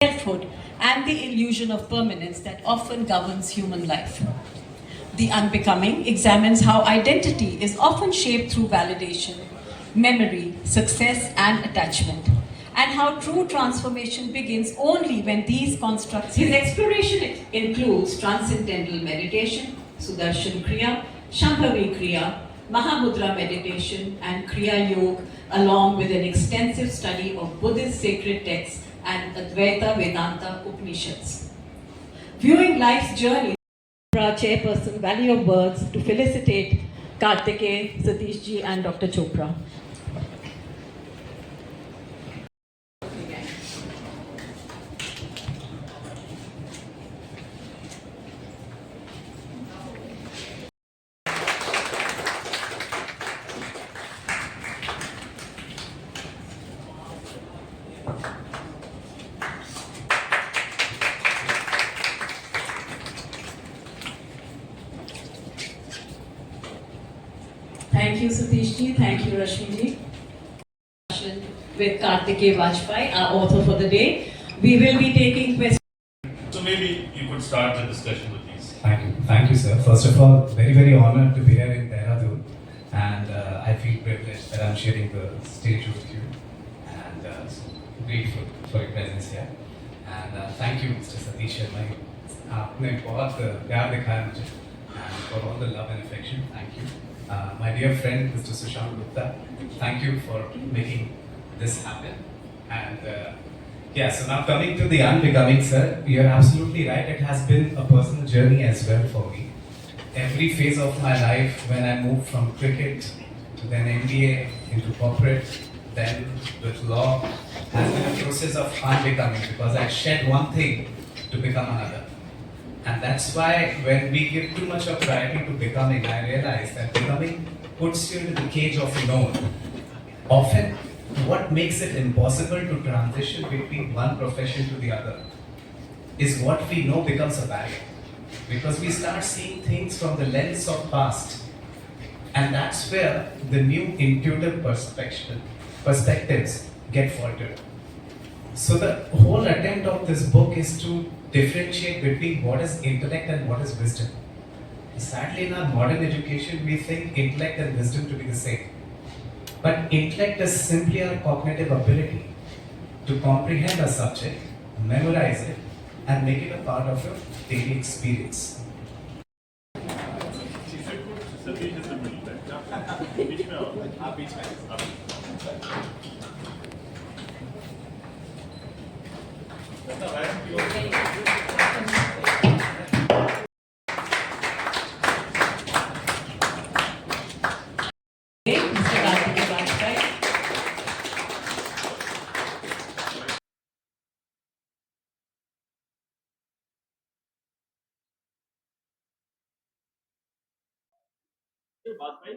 selfhood, and the illusion of permanence that often governs human life. The Unbecoming examines how identity is often shaped through validation, memory, success, and attachment, and how true transformation begins only when these constructs. His exploration includes transcendental meditation, Sudarshan Kriya, Shambhavi Kriya, Mahamudra meditation, and Kriya Yoga, along with an extensive study of Buddhist sacred texts and Advaita Vedanta Upanishads. Viewing life's journey, our chairperson, Valley of Words, to felicitate Kartikeya, Satish ji, and Dr. Chopra. Thank you, Satish ji. Thank you, Rashmi ji. With Kartikeya Vajpayee, our author for the day. We will be taking questions. So maybe you could start the discussion with these. Thank you, sir. First of all, very honored to be here in Dehradun, and I feel privileged that I'm sharing the stage with you, and so grateful for your presence here. And thank you, Mr. Satish Sharma. आपने बहुत प्यार दिखाया मुझे, and for all the love and affection. Thank you. My dear friend, Mr. Sushant Gupta, thank you for making this happen. And yeah, so now coming to the Unbecoming, sir, you're absolutely right. It has been a personal journey as well for me. Every phase of my life, when I moved from cricket to then MBA into corporate, then with law, has been a process of unbecoming, because I shed one thing to become another. And that's why when we give too much of priority to becoming, I realize that becoming puts you into the cage of known. Often, what makes it impossible to transition between one profession to the other is what we know becomes a barrier. Because we start seeing things from the lens of past. And that's where the new intuitive perspectives get faltered. So the whole attempt of this book is to differentiate between what is intellect and what is wisdom. Sadly, in our modern education, we think intellect and wisdom to be the same. But intellect is simply our cognitive ability to comprehend a subject, memorize it, and make it a part of your daily experience. Mr. Kartikeya Vajpayee. Vajpayee,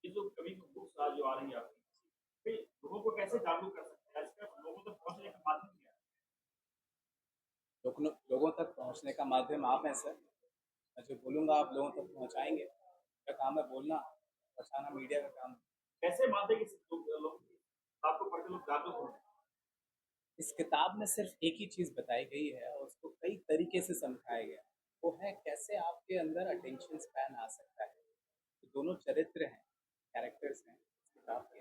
ये जो कभी books आज जो आ रही है आपकी, लोगों को कैसे जागरूक कर सकते हैं? इसका लोगों तक पहुंचने का माध्यम क्या है? लोगों तक पहुंचने का माध्यम आप हैं सर। मैं जो बोलूँगा आप लोगों तक पहुंचाएंगे। क्या काम है बोलना, पहुंचाना मीडिया का काम। कैसे मानते हैं कि लोग आपको पढ़ के लोग जागरूक हो? इस किताब में सिर्फ एक ही चीज़ बताई गई है और उसको कई तरीके से समझाया गया। वो है कैसे आपके अंदर अटेंशन स्पैन आ सकता है। तो दोनों चरित्र हैं, कैरेक्टर्स हैं इस किताब के,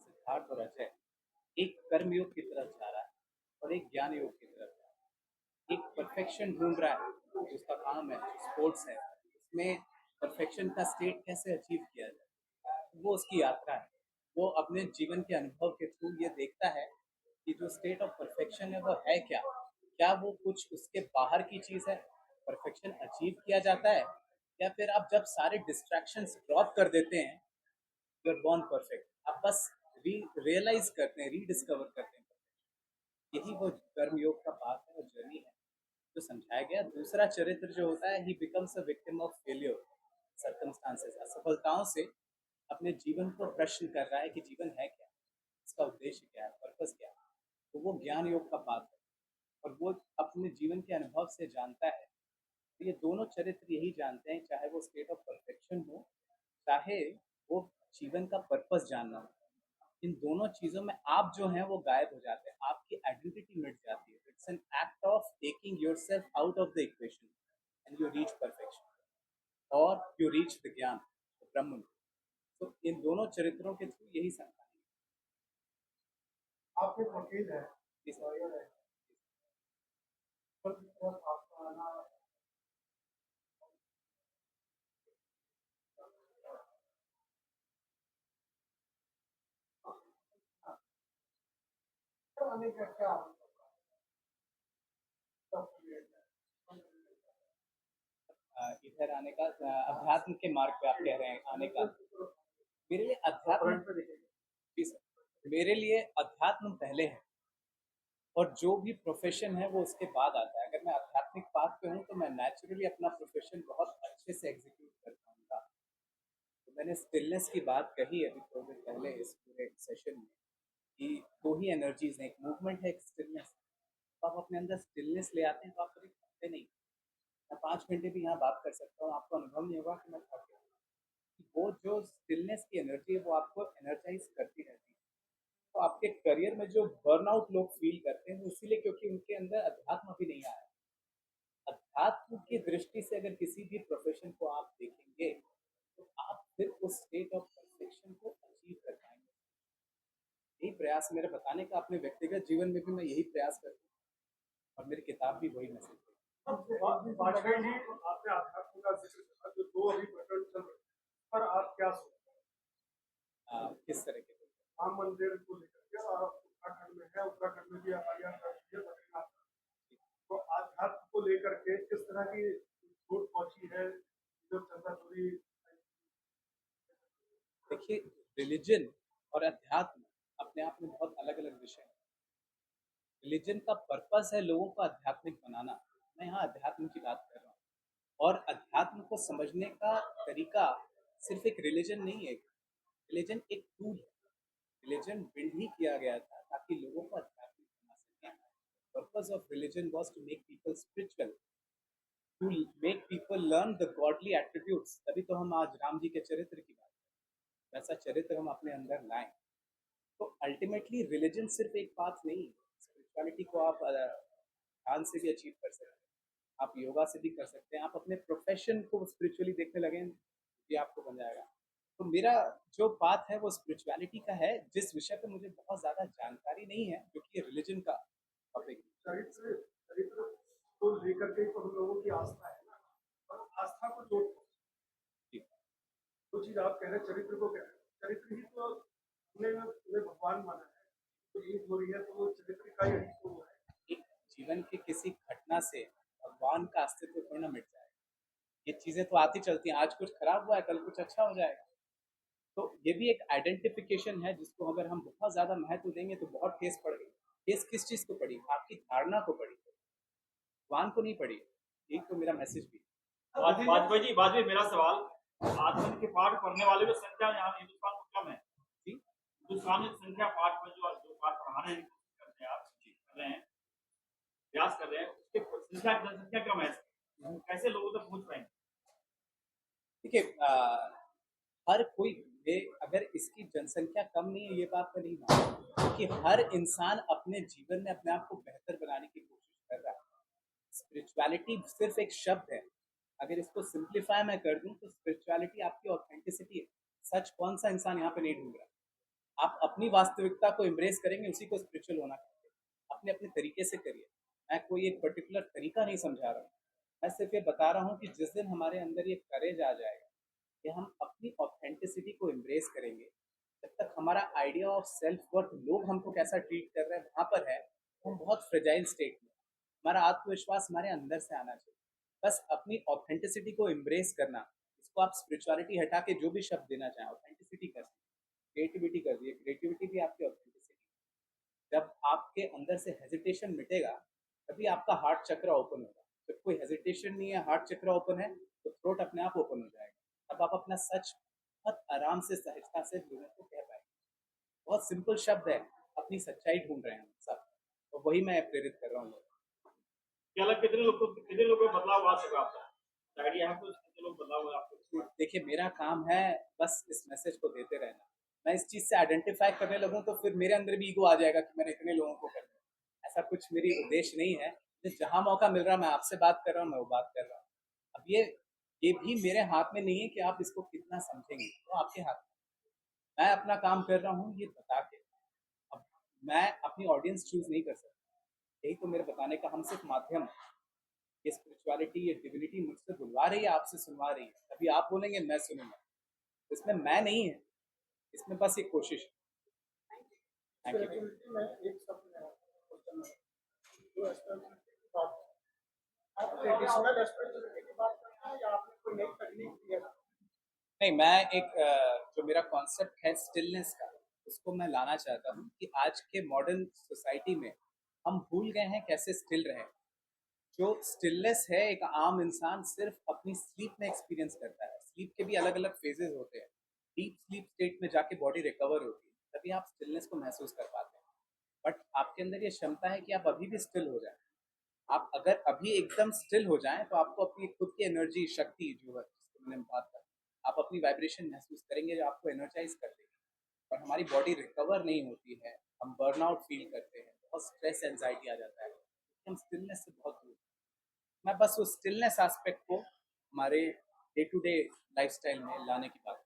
सिद्धार्थ और अजय, एक कर्मयोग की तरफ जा रहा है और एक ज्ञान योग की तरफ जा रहा है। एक परफेक्शन ढूंढ रहा है, उसका काम है, स्पोर्ट्स है, उसमें परफेक्शन का स्टेट कैसे अचीव किया जाए, वो उसकी यात्रा है। वो अपने जीवन के अनुभव के थ्रू ये देखता है कि जो स्टेट ऑफ परफेक्शन है वो है क्या, क्या वो कुछ उसके बाहर की चीज़ है, परफेक्शन अचीव किया जाता है, या फिर आप जब सारे डिस्ट्रैक्शंस ड्रॉप कर देते हैं, यू आर बॉर्न परफेक्ट, आप बस रियलाइज करते हैं, रीडिस्कवर करते हैं। यही वो कर्मयोग का पाथ है और जर्नी है जो समझाया गया। दूसरा चरित्र जो होता है, ही becomes a victim of failure circumstances, असफलताओं से अपने जीवन को प्रश्न कर रहा है कि जीवन है क्या, इसका उद्देश्य क्या है, पर्पस क्या है। तो वो ज्ञान योग का पाठ है और वो अपने जीवन के अनुभव से जानता है। तो ये दोनों चरित्र यही जानते हैं, चाहे वो स्टेट ऑफ परफेक्शन हो, चाहे वो जीवन का पर्पस जानना हो। इन दोनों चीज़ों में आप जो हैं वो गायब हो जाते हैं, आपकी आइडेंटिटी मिट जाती है। It's taking yourself out of the equation and you reach perfection or you reach the ज्ञान ब्रह्म। तो इन दोनों चरित्रों के थ्रू यही संतान आप एक वकील हैं, है। लॉयर हैं, पर की तरफ आपका आना आने का क्या इधर आने का अध्यात्म के मार्ग पे आप कह रहे हैं आने का। मेरे लिए अध्यात्म जी सर, मेरे लिए अध्यात्म पहले है और जो भी प्रोफेशन है वो उसके बाद आता है। अगर मैं आध्यात्मिक पाथ पे हूँ तो मैं नेचुरली अपना प्रोफेशन बहुत अच्छे से एग्जीक्यूट कर पाऊंगा। तो मैंने स्टिलनेस की बात कही अभी थोड़ी देर पहले इस पूरे सेशन में कि दो ही एनर्जीज हैं, एक मूवमेंट है, एक स्टिलनेस। तो आप अपने अंदर स्टिलनेस ले आते हैं तो आप कभी थकते नहीं। मैं 5 घंटे भी यहाँ बात कर सकता हूँ, आपको अनुभव नहीं होगा कि मैं थक गया। वो जो स्टिलनेस की एनर्जी है वो आपको एनर्जाइज करती रहती है। तो आपके करियर में जो बर्नआउट लोग फील करते हैं वो इसीलिए क्योंकि उनके अंदर अध्यात्म अभी नहीं आया। अध्यात्म की दृष्टि से अगर किसी भी प्रोफेशन को आप देखेंगे तो आप फिर उस स्टेट ऑफ परफेक्शन को अचीव कर पाएंगे। यही प्रयास मेरा बताने का, अपने व्यक्तिगत जीवन में भी मैं यही प्रयास करता हूँ और मेरी किताब भी वही मैसेज है। वाजपेयी जी, आपने अध्यात्म का जिक्र करा, जो दो अभी प्रकरण चल रहे हैं, पर आप क्या सोचते हैं किस तरह के राम मंदिर को लेकर के? और उत्तराखंड में है, उत्तराखंड में भी आर्यन है, बद्रीनाथ, तो आध्यात्म को लेकर के किस तरह की छूट पहुंची है जो चंदा चोरी? देखिए, रिलीजन और अध्यात्म अपने आप में बहुत अलग अलग विषय हैं। रिलीजन का पर्पस है लोगों को आध्यात्मिक बनाना। मैं यहाँ अध्यात्म की बात कर रहा हूँ और अध्यात्म को समझने का तरीका सिर्फ एक रिलीजन नहीं है। रिलीजन एक टूल है। रिलीजन बिल्ड ही किया गया था ताकि लोगों को आध्यात्मिक बना सकें। Purpose of religion was to make people spiritual, to make people learn the godly attributes. तभी तो हम आज राम जी के चरित्र की बात करें, वैसा चरित्र हम अपने अंदर लाएं। तो अल्टीमेटली रिलीजन सिर्फ एक पाथ नहीं है। स्पिरिचुअलिटी को आप ध्यान से भी अचीव कर सकते हैं, आप योगा से भी कर सकते हैं, आप अपने प्रोफेशन को स्पिरिचुअली देखने लगे ये आपको बन जाएगा। तो मेरा जो पाथ है वो स्पिरिचुअलिटी का है, जिस विषय पे मुझे बहुत ज़्यादा जानकारी नहीं है, जो कि रिलीजन का टॉपिक। चरित्र चरित्र को लेकर के तो हम लोगों की आस्था है ना, और आस्था को जोड़ वो चीज आप कह रहे हैं, चरित्र को कह रहे हैं, चरित्र ही तो हमने उन्हें भगवान माना है। तो ईद हो रही है तो वो चरित्र का ही तो वो है। एक जीवन के किसी घटना से भगवान का अस्तित्व थोड़ा ना मिट जाएगा। ये चीजें तो आती चलती हैं, आज कुछ खराब हुआ है कल कुछ अच्छा हो जाएगा। तो ये भी एक आइडेंटिफिकेशन है जिसको अगर हम बहुत ज्यादा महत्व देंगे तो बहुत ठेस पड़ गई। ठेस किस चीज को पड़ी? आपकी धारणा को पड़ी, भगवान को नहीं पड़ी। यही तो मेरा मैसेज भी है। वाजपेयी मेरा सवाल, आत्मन के पाठ पढ़ने वाले की संख्या यहाँ हिंदुस्तान में कम है जी, हिंदुस्तान में संख्या पाठ में जो पाठ पढ़ाने की कोशिश करते हैं, आप कर रहे हैं, प्रयास कर रहे हैं, उसकी संख्या जनसंख्या कम है, कैसे लोगों तक पहुंच पाएंगे? देखिए, हर कोई अगर इसकी जनसंख्या कम नहीं है ये बात मैं नहीं मानता, क्योंकि हर इंसान अपने जीवन में अपने आप को बेहतर बनाने की कोशिश कर रहा है। स्पिरिचुअलिटी सिर्फ एक शब्द है, अगर इसको सिंप्लीफाई मैं कर दूं तो स्पिरिचुअलिटी आपकी ऑथेंटिसिटी है। सच कौन सा इंसान यहाँ पे नहीं ढूंढ रहा। आप अपनी वास्तविकता को एम्ब्रेस करेंगे, उसी को स्पिरिचुअल होना चाहिए। अपने अपने तरीके से करिए। मैं कोई एक पर्टिकुलर तरीका नहीं समझा रहा हूँ, मैं सिर्फ ये बता रहा हूँ कि जिस दिन हमारे अंदर ये करेज आ जाएगा कि हम अपनी ऑथेंटिसिटी को एम्ब्रेस करेंगे, जब तक हमारा आइडिया ऑफ सेल्फ वर्थ, लोग हमको कैसा ट्रीट कर रहे हैं वहाँ पर है, हम बहुत फ्रेजाइल स्टेट में। हमारा आत्मविश्वास हमारे अंदर से आना चाहिए। बस अपनी ऑथेंटिसिटी को एम्ब्रेस करना, इसको आप स्पिरिचुअलिटी हटा के जो भी शब्द देना चाहें, ऑथेंटिसिटी कर दिए, क्रिएटिविटी कर दिए। क्रिएटिविटी भी आपकी ऑथेंटिसिटी। जब आपके अंदर से हेजिटेशन मिटेगा तभी आपका हार्ट चक्र ओपन होगा। जब कोई हेजिटेशन नहीं है, हार्ट चक्र ओपन है, तो थ्रोट अपने आप ओपन हो जाएगा। तब आप अपना सच बहुत आराम से, सहजता से लोगों को कह पाएंगे। बहुत सिंपल शब्द है, अपनी सच्चाई ढूंढ रहे हैं हम सब, तो वही मैं प्रेरित कर रहा हूँ। क्या लग कितने लोगों में बदलाव आ सका आपका आइडिया है, कुछ कितने लोग बदलाव हुए आपको? देखिए, मेरा काम है बस इस मैसेज को देते रहना। मैं इस चीज से आइडेंटिफाई करने लगूं तो फिर मेरे अंदर भी ईगो आ जाएगा कि मैंने इतने लोगों को कर दिया। ऐसा कुछ मेरी उद्देश्य नहीं है। मुझे जहाँ मौका मिल रहा है मैं आपसे बात कर रहा हूँ, मैं वो बात कर रहा हूँ। अब ये भी मेरे हाथ में नहीं है कि आप इसको कितना समझेंगे, तो आपके हाथ में। मैं अपना काम कर रहा हूँ ये बता के। अब मैं अपनी ऑडियंस चूज नहीं कर सकता, यही तो मेरे बताने का हम सिर्फ माध्यम है। ये स्पिरिचुअलिटी, ये डिविनिटी मुझसे बुलवा रही है, आपसे सुनवा रही है, तभी आप बोलेंगे मैं सुनूंगा। तो इसमें मैं नहीं है, इसमें बस एक कोशिश है। Thank you. स्पिरिचुअलिटी में एक शब्द है क्वेश्चन में, जो स्पिरिचुअलिटी की बात है, आप ट्रेडिशनल स्पिरिचुअलिटी की बात करते हैं या आपने कोई नई तकनीक दी है? नहीं, मैं एक जो मेरा कॉन्सेप्ट है स्टिलनेस का, उसको मैं लाना चाहता हूँ कि आज के मॉडर्न सोसाइटी में हम भूल गए हैं कैसे स्टिल रहें। जो स्टिलनेस है एक आम इंसान सिर्फ अपनी स्लीप में एक्सपीरियंस करता है। स्लीप के भी अलग अलग फेजेस होते हैं। डीप स्लीप स्टेट में जाके बॉडी रिकवर होती है, तभी आप स्टिलनेस को महसूस कर पाते हैं। बट आपके अंदर ये क्षमता है कि आप अभी भी स्टिल हो जाए। आप अगर अभी एकदम स्टिल हो जाएं तो आपको अपनी खुद की एनर्जी, शक्ति जो है जिसको मैंने बात कर, आप अपनी वाइब्रेशन महसूस करेंगे जो आपको एनर्जाइज कर देगी। और हमारी बॉडी रिकवर नहीं होती है, हम बर्नआउट फील करते हैं, बहुत स्ट्रेस एंजाइटी आ जाता है, क्योंकि हम स्टिलनेस से बहुत दूर हैं। मैं बस उस स्टिलनेस एस्पेक्ट को हमारे डे टू डे लाइफस्टाइल में लाने की बात